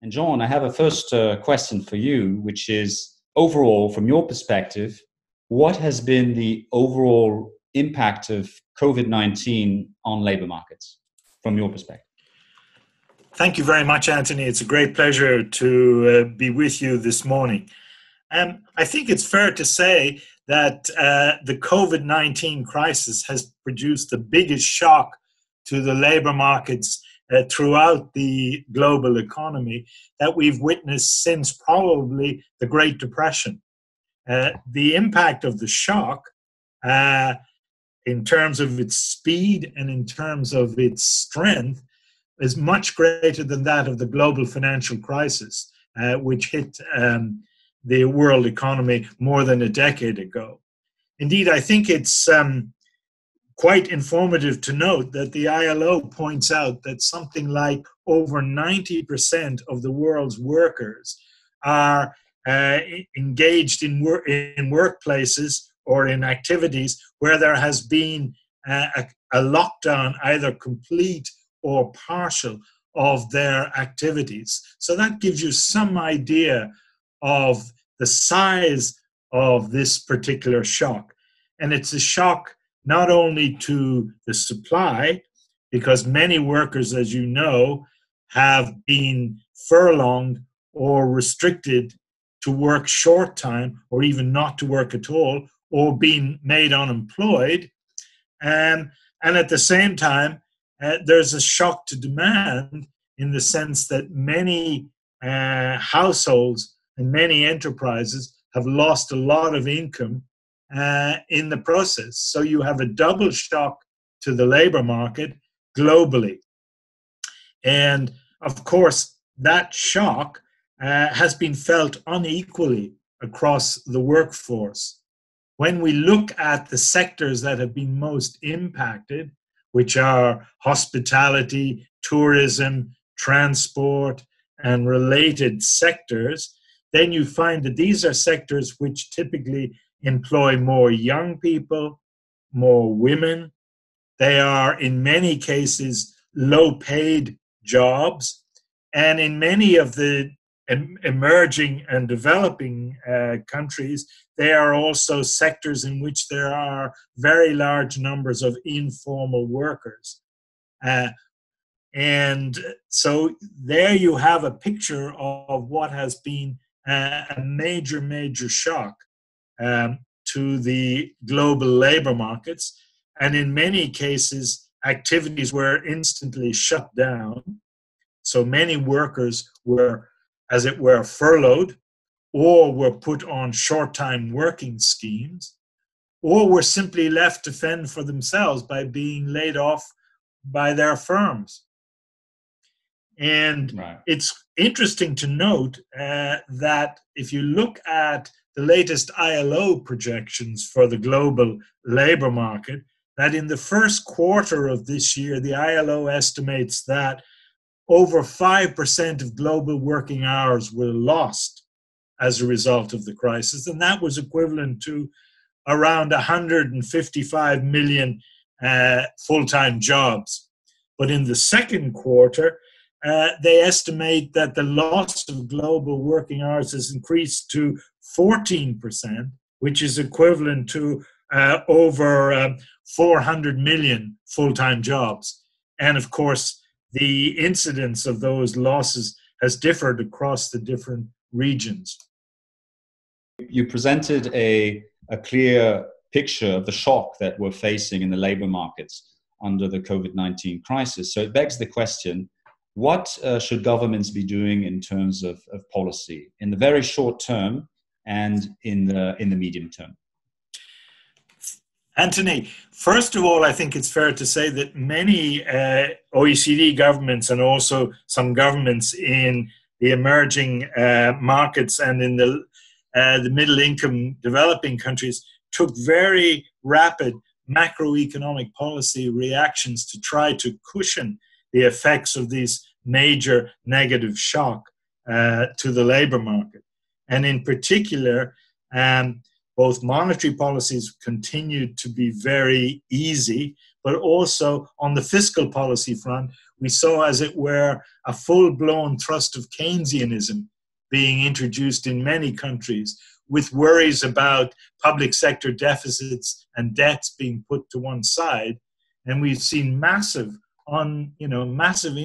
And John, I have a first question for you, which is overall, from your perspective, what has been the overall impact of COVID-19 on labor markets from your perspective? Thank you very much, Anthony. It's a great pleasure to be with you this morning. I think it's fair to say that the COVID-19 crisis has produced the biggest shock to the labor markets throughout the global economy that we've witnessed since probably the Great Depression. The impact of the shock in terms of its speed and in terms of its strength is much greater than that of the global financial crisis, which hit the world economy more than a decade ago. Indeed, I think it's quite informative to note that the ILO points out that something like over 90% of the world's workers are engaged in workplaces or in activities where there has been a lockdown, either complete or partial, of their activities. So that gives you some idea of the size of this particular shock. And it's a shock not only to the supply, because many workers, as you know, have been furloughed or restricted to work short time or even not to work at all or being made unemployed. And at the same time, there's a shock to demand in the sense that many households and many enterprises have lost a lot of income in the process. So you have a double shock to the labor market globally. And of course, that shock has been felt unequally across the workforce. When we look at the sectors that have been most impacted, which are hospitality, tourism, transport, and related sectors, then you find that these are sectors which typically employ more young people, more women. They are, in many cases, low-paid jobs. And in many of the emerging and developing countries, they are also sectors in which there are very large numbers of informal workers. And so there you have a picture of what has been a major, major shock to the global labor markets. And in many cases, activities were instantly shut down. So many workers were, as it were, furloughed, or were put on short-time working schemes, or were simply left to fend for themselves by being laid off by their firms. And It's interesting to note that if you look at the latest ILO projections for the global labor market, that in the first quarter of this year, the ILO estimates that over 5% of global working hours were lost as a result of the crisis, and that was equivalent to around 155 million full-time jobs. But in the second quarter, they estimate that the loss of global working hours has increased to 14%, which is equivalent to over 400 million full-time jobs. And of course, the incidence of those losses has differed across the different regions. You presented a clear picture of the shock that we're facing in the labor markets under the COVID-19 crisis. So it begs the question, what should governments be doing in terms of policy in the very short term and in the medium term? Anthony, first of all, I think it's fair to say that many OECD governments and also some governments in the emerging markets and in the middle-income developing countries took very rapid macroeconomic policy reactions to try to cushion the effects of these major negative shock to the labor market. And in particular, both monetary policies continued to be very easy, but also on the fiscal policy front, we saw, as it were, a full-blown thrust of Keynesianism being introduced in many countries, with worries about public sector deficits and debts being put to one side. And we've seen massive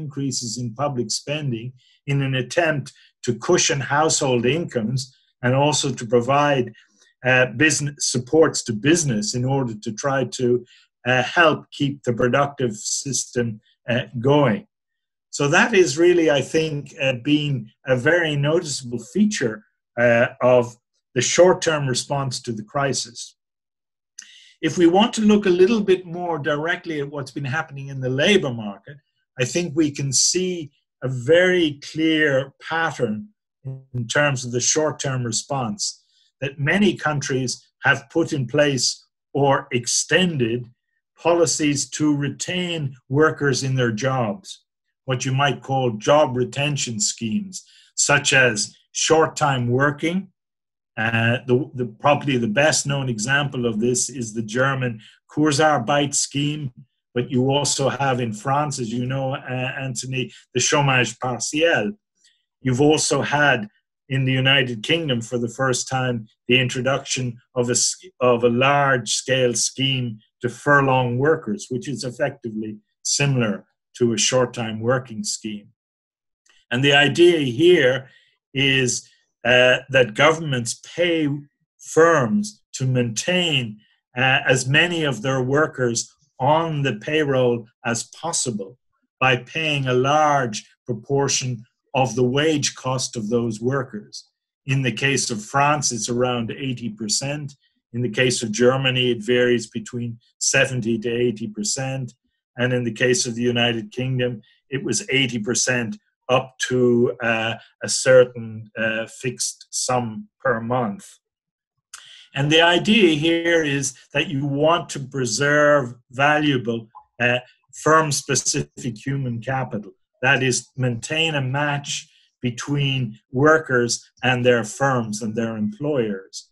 increases in public spending in an attempt to cushion household incomes and also to provide business supports to business in order to try to help keep the productive system going. So that is really, I think, been a very noticeable feature of the short-term response to the crisis. If we want to look a little bit more directly at what's been happening in the labor market, I think we can see a very clear pattern in terms of the short-term response that many countries have put in place or extended policies to retain workers in their jobs, what you might call job retention schemes, such as short-time working. Probably the best known example of this is the German Kurzarbeit scheme, but you also have in France, as you know, Anthony, the chômage partiel. You've also had in the United Kingdom for the first time the introduction of a large-scale scheme to furlong workers, which is effectively similar to a short-time working scheme. And the idea here is that governments pay firms to maintain as many of their workers on the payroll as possible by paying a large proportion of the wage cost of those workers. In the case of France, it's around 80%. In the case of Germany, it varies between 70 to 80%. And in the case of the United Kingdom, it was 80% up to a certain fixed sum per month. And the idea here is that you want to preserve valuable firm-specific human capital. That is, maintain a match between workers and their firms and their employers,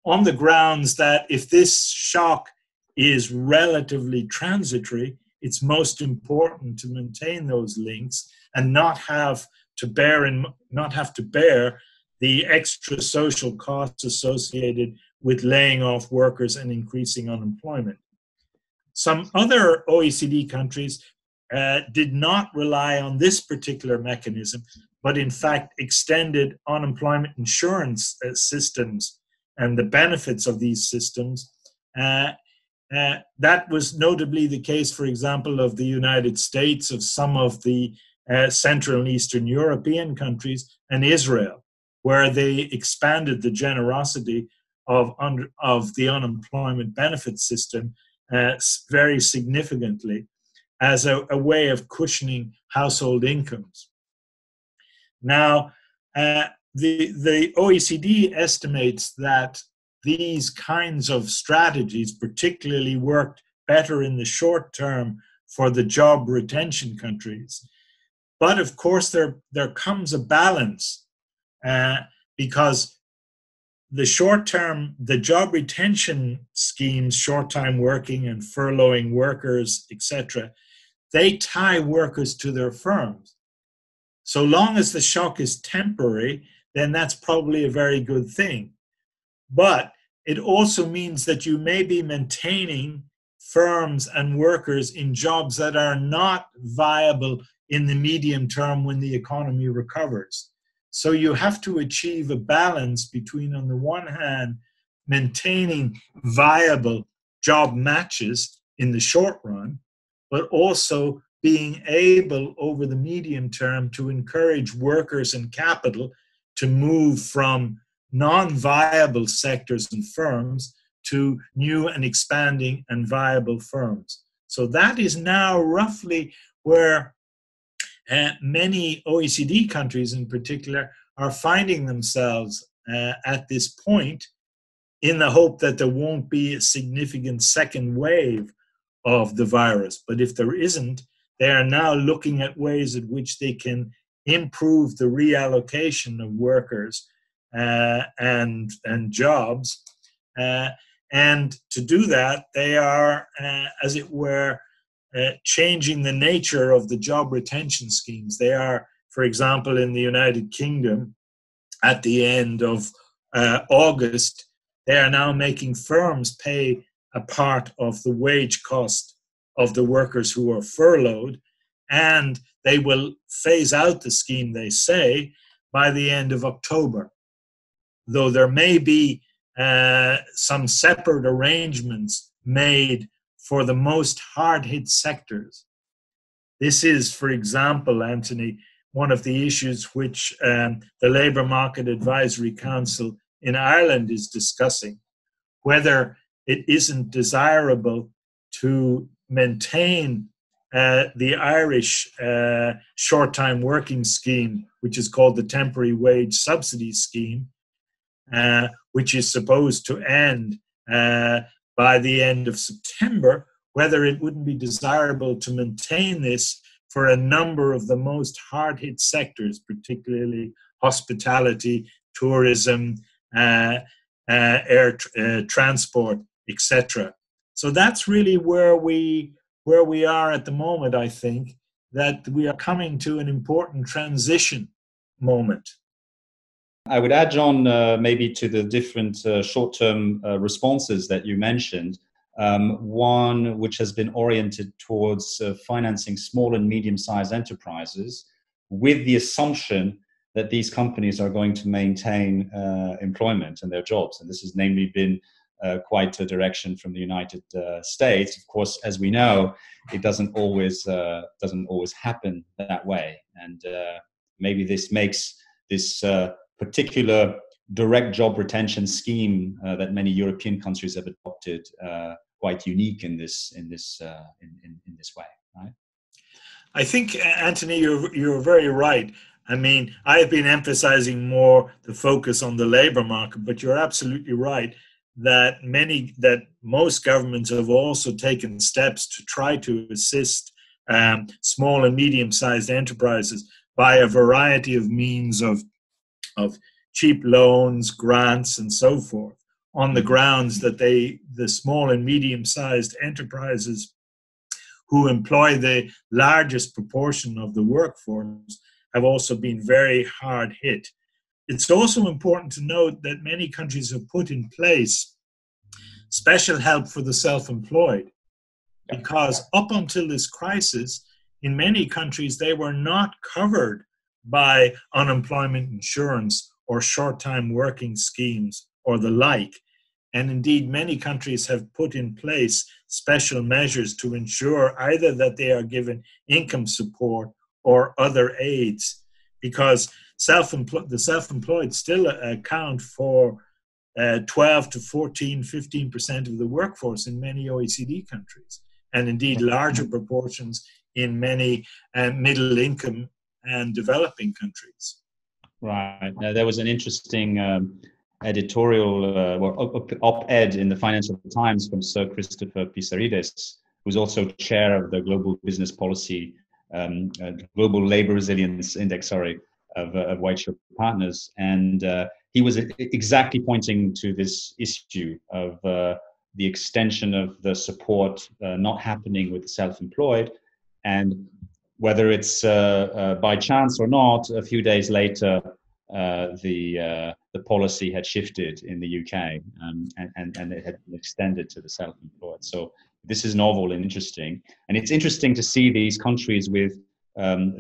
on the grounds that if this shock is relatively transitory, it's most important to maintain those links and not have to bear the extra social costs associated with laying off workers and increasing unemployment. Some other OECD countries did not rely on this particular mechanism, but in fact extended unemployment insurance systems and the benefits of these systems. That was notably the case, for example, of the United States, of some of the Central and Eastern European countries, and Israel, where they expanded the generosity of the unemployment benefit system very significantly as a way of cushioning household incomes. Now, the OECD estimates that these kinds of strategies particularly worked better in the short term for the job retention countries. But of course, there comes a balance because the short term, the job retention schemes, short-time working and furloughing workers, etc., they tie workers to their firms. So long as the shock is temporary, then that's probably a very good thing. But it also means that you may be maintaining firms and workers in jobs that are not viable in the medium term when the economy recovers. So you have to achieve a balance between, on the one hand, maintaining viable job matches in the short run, but also being able over the medium term to encourage workers and capital to move from non-viable sectors and firms to new and expanding and viable firms. So that is now roughly where many OECD countries in particular are finding themselves at this point, in the hope that there won't be a significant second wave of the virus. But if there isn't, they are now looking at ways in which they can improve the reallocation of workers and jobs And to do that, they are, as it were, changing the nature of the job retention schemes. They are, for example, in the United Kingdom, at the end of August, they are now making firms pay a part of the wage cost of the workers who are furloughed, and they will phase out the scheme, they say, by the end of October. Though there may be some separate arrangements made for the most hard-hit sectors. This is, for example, Anthony, one of the issues which the Labour Market Advisory Council in Ireland is discussing, whether it isn't desirable to maintain the Irish short-time working scheme, which is called the Temporary Wage Subsidy Scheme, which is supposed to end by the end of September, whether it wouldn't be desirable to maintain this for a number of the most hard-hit sectors, particularly hospitality, tourism, air transport, etc. So that's really where we are at the moment. I think that we are coming to an important transition moment. I would add, John, maybe to the different short-term responses that you mentioned, one which has been oriented towards financing small and medium-sized enterprises with the assumption that these companies are going to maintain employment and their jobs. And this has namely been quite a direction from the United States. Of course, as we know, it doesn't always happen that way. And maybe this makes this particular direct job retention scheme that many European countries have adopted quite unique in this way, right? I think, Anthony, you're very right. I mean, I've been emphasizing more the focus on the labor market, but you're absolutely right that most governments have also taken steps to try to assist small and medium-sized enterprises by a variety of means of cheap loans, grants, and so forth, on the grounds that the small and medium-sized enterprises who employ the largest proportion of the workforce have also been very hard hit. It's also important to note that many countries have put in place special help for the self-employed, because up until this crisis, in many countries, they were not covered by unemployment insurance or short-time working schemes or the like. And indeed, many countries have put in place special measures to ensure either that they are given income support or other aids, because the self-employed still account for 12 to 14, 15% of the workforce in many OECD countries, and indeed larger proportions in many middle income and developing countries. Right. Now, there was an interesting editorial op-ed in the Financial Times from Sir Christopher Pissarides, who's also chair of the Global Business Policy, Global Labor Resilience Index, of White Shield Partners. And he was exactly pointing to this issue of the extension of the support not happening with the self-employed, and whether it's by chance or not, a few days later, the policy had shifted in the UK, and it had been extended to the self-employed. So this is novel and interesting. And it's interesting to see these countries with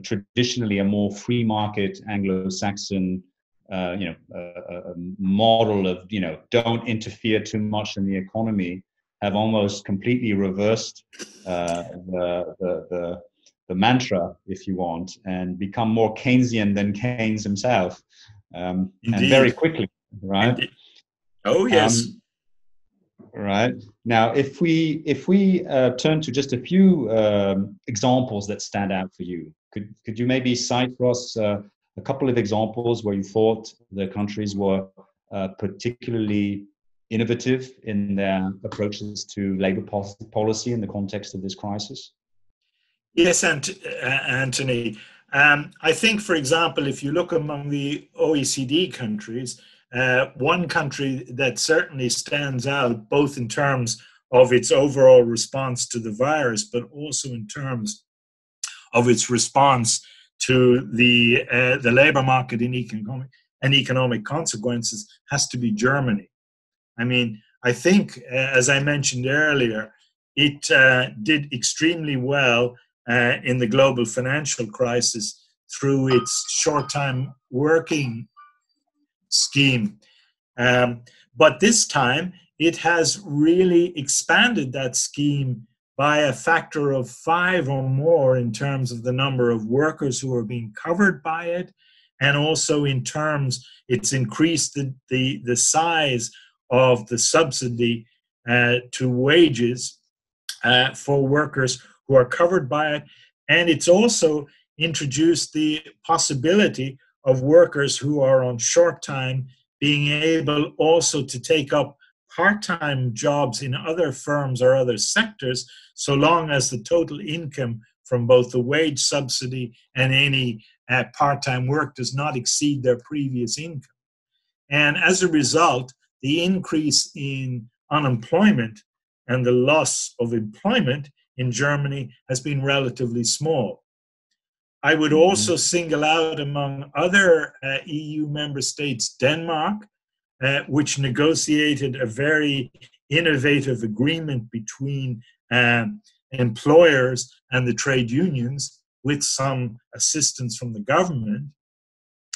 traditionally a more free market Anglo-Saxon a model of, don't interfere too much in the economy, have almost completely reversed the mantra, if you want, and become more Keynesian than Keynes himself, and very quickly, right? Indeed. Oh, yes. Right. Now, if we turn to just a few examples that stand out for you, could you maybe cite for us a couple of examples where you thought the countries were particularly innovative in their approaches to labor policy in the context of this crisis? Yes, Anthony. I think, for example, if you look among the OECD countries, one country that certainly stands out, both in terms of its overall response to the virus, but also in terms of its response to the labor market and economic consequences, has to be Germany. I mean, I think, as I mentioned earlier, it did extremely well in the global financial crisis through its short-time working scheme. But this time, it has really expanded that scheme by a factor of 5 or more in terms of the number of workers who are being covered by it, and also in terms, it's increased the size of the subsidy to wages for workers who are covered by it. And it's also introduced the possibility of workers who are on short time being able also to take up part-time jobs in other firms or other sectors, so long as the total income from both the wage subsidy and any part-time work does not exceed their previous income. And as a result, the increase in unemployment and the loss of employment in Germany has been relatively small. I would also single out among other EU member states, Denmark, which negotiated a very innovative agreement between employers and the trade unions with some assistance from the government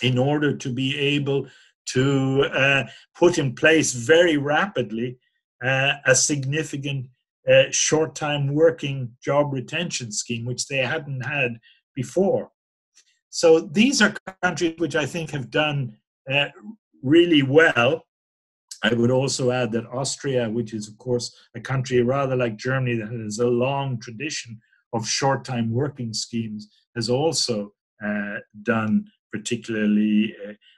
in order to be able to put in place very rapidly a significant short-time working job retention scheme, which they hadn't had before. So these are countries which I think have done really well. I would also add that Austria, which is, of course, a country rather like Germany that has a long tradition of short-time working schemes, has also done particularly,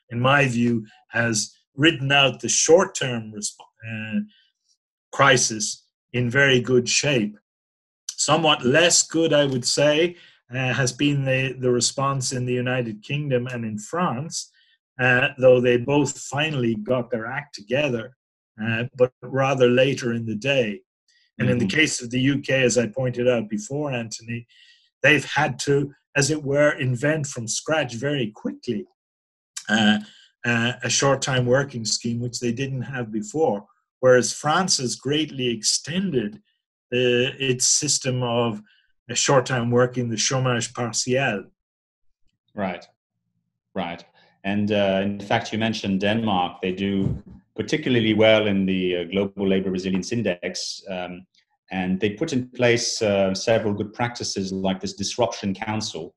in my view, has ridden out the short-term crisis in very good shape. Somewhat less good, I would say, has been the response in the United Kingdom and in France, though they both finally got their act together, but rather later in the day. And in the case of the UK, as I pointed out before, Anthony, they've had to, as it were, invent from scratch very quickly a short-time working scheme, which they didn't have before, whereas France has greatly extended its system of short-time working, the chômage partiel. Right, right. And in fact, you mentioned Denmark. They do particularly well in the Global Labor Resilience Index. And they put in place several good practices like this Disruption Council,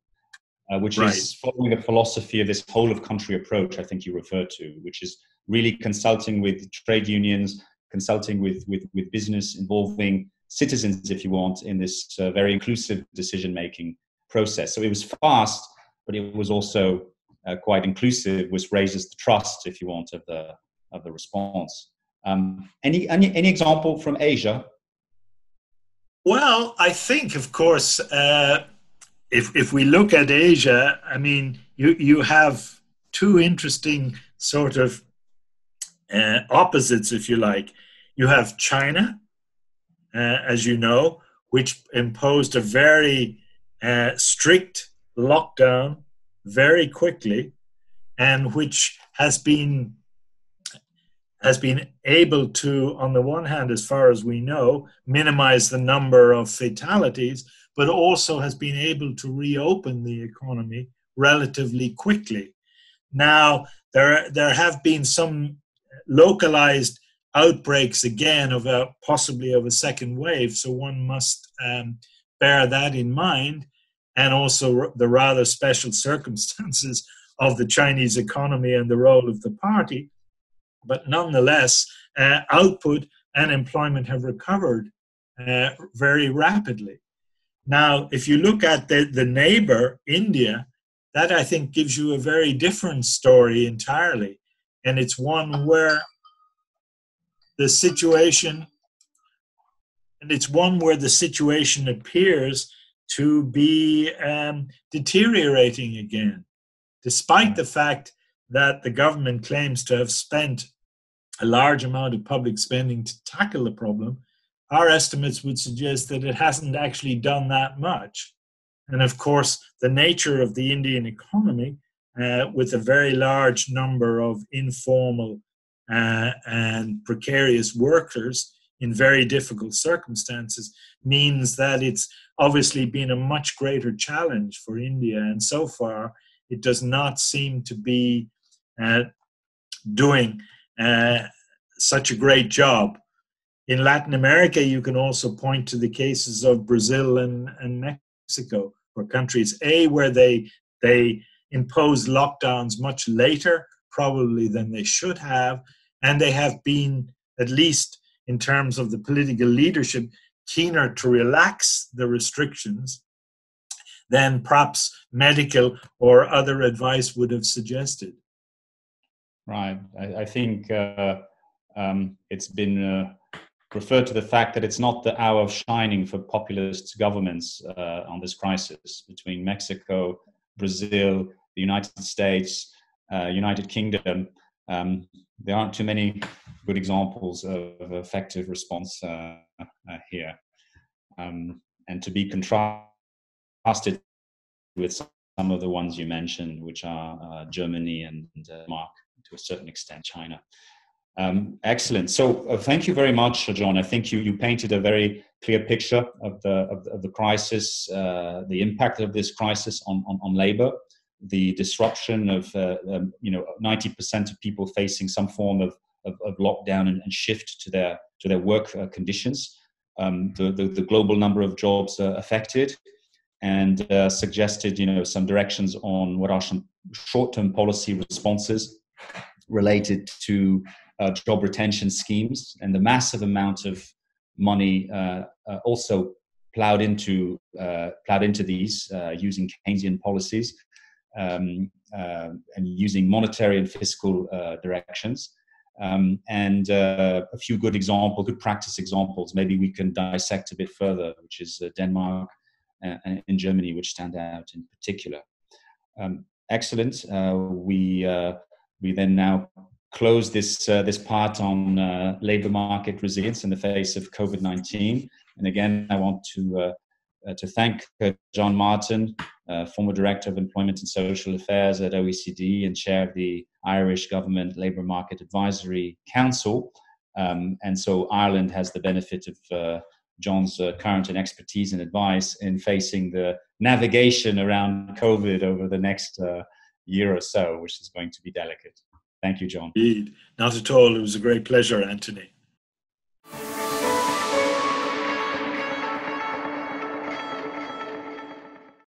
which is following the philosophy of this whole of country approach I think you referred to, which is really consulting with trade unions, consulting with business, involving citizens, if you want, in this very inclusive decision-making process. So it was fast, but it was also quite inclusive, which raises the trust, if you want, of the response. Any example from Asia? Well, I think, of course, if we look at Asia, I mean, you have two interesting sort of opposites, if you like. You have China, as you know, which imposed a very strict lockdown very quickly, and which has been able to, on the one hand, as far as we know, minimize the number of fatalities, but also has been able to reopen the economy relatively quickly. Now, there have been some localized outbreaks again of possibly of a second wave, so one must bear that in mind, and also the rather special circumstances of the Chinese economy and the role of the party. But nonetheless, output and employment have recovered very rapidly. Now, if you look at the neighbor, India, that I think gives you a very different story entirely. And it's one where the situation appears to be deteriorating again, despite the fact that the government claims to have spent a large amount of public spending to tackle the problem, our estimates would suggest that it hasn't actually done that much. And of course, the nature of the Indian economy, with a very large number of informal and precarious workers in very difficult circumstances, means that it's obviously been a much greater challenge for India. And so far, it does not seem to be doing such a great job. In Latin America, you can also point to the cases of Brazil and Mexico, or countries, where they impose lockdowns much later, probably, than they should have, and they have been, at least in terms of the political leadership, keener to relax the restrictions than perhaps medical or other advice would have suggested. Right. I think it's been referred to the fact that it's not the hour of shining for populist governments on this crisis. Between Mexico, Brazil, the United States, United Kingdom, there aren't too many good examples of effective response here. And to be contrasted with some of the ones you mentioned, which are Germany and Denmark, to a certain extent China. Excellent. So thank you very much, John. I think you painted a very clear picture of the crisis, the impact of this crisis on labor, the disruption of 90% of people facing some form of lockdown and shift to their work conditions, the global number of jobs affected, and suggested some directions on what are some short-term policy responses related to job retention schemes, and the massive amount of money also plowed into these using Keynesian policies and using monetary and fiscal directions, and a few good practice examples. Maybe we can dissect a bit further, which is Denmark and Germany, which stand out in particular. Excellent. We then now close this part on labor market resilience in the face of COVID-19. And again, I want to thank John Martin, former Director of Employment and Social Affairs at OECD and Chair of the Irish Government Labour Market Advisory Council. And so Ireland has the benefit of John's current and expertise and advice in facing the navigation around COVID over the next year or so, which is going to be delicate. Thank you, John. Indeed. Not at all. It was a great pleasure, Anthony.